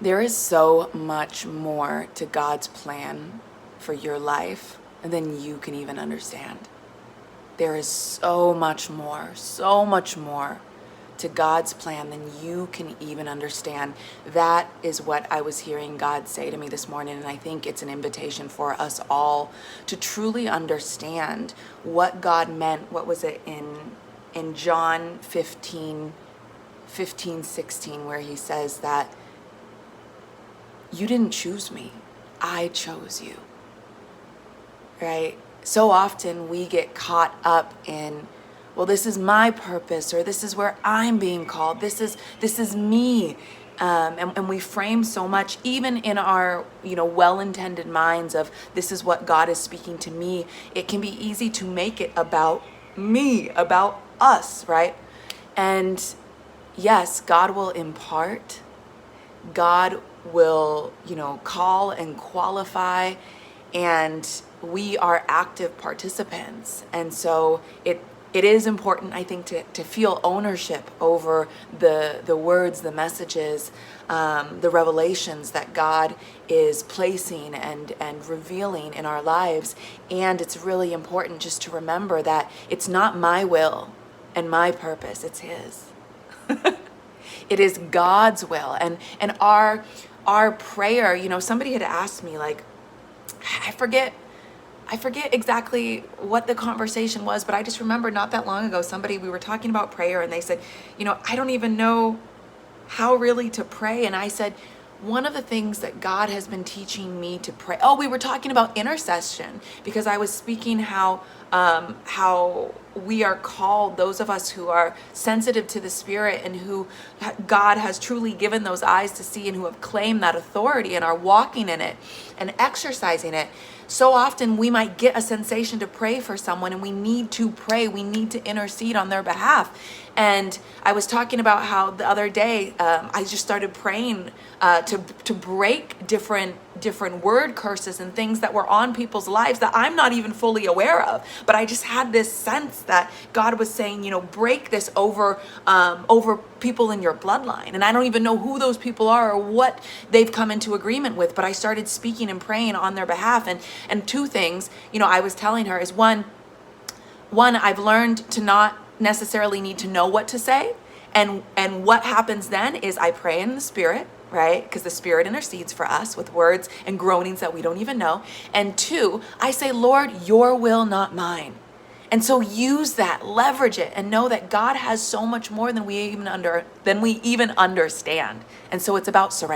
There is so much more to God's plan for your life than you can even understand. There is so much more to God's plan than you can even understand. That is what I was hearing God say to me this morning, and I think it's an invitation for us all to truly understand what God meant. What was it in John 15:16, where he says that you didn't choose me, I chose you, right? So often we get caught up in, well, this is my purpose, or this is where I'm being called. This is me. And we frame so much, even in our, well-intended minds of this is what God is speaking to me. It can be easy to make it about me, about us, right? And yes, God will impart. God will, call and qualify, and we are active participants. And so it is important, I think, to feel ownership over the words, the messages, the revelations that God is placing and revealing in our lives. And it's really important just to remember that it's not my will and my purpose, it's His. It is God's will. And our prayer, somebody had asked me, like, I forget exactly what the conversation was, but I just remember not that long ago, we were talking about prayer, and they said, I don't even know how really to pray. And I said, one of the things that God has been teaching me to pray. Oh, we were talking about intercession, because I was speaking how we are called, those of us who are sensitive to the Spirit and who God has truly given those eyes to see, and who have claimed that authority and are walking in it and exercising it. So often we might get a sensation to pray for someone, and we need to pray. We need to intercede on their behalf. And I was talking about how the other day I just started praying to break different word curses and things that were on people's lives that I'm not even fully aware of. But I just had this sense that God was saying, break this over people in your bloodline. And I don't even know who those people are or what they've come into agreement with, but I started speaking and praying on their behalf. And two things, I was telling her is one, I've learned to not necessarily need to know what to say. And what happens then is I pray in the Spirit, right? Because the Spirit intercedes for us with words and groanings that we don't even know. And two, I say, Lord, your will, not mine. And so use that, leverage it, and know that God has so much more than we even understand. And so it's about surrender.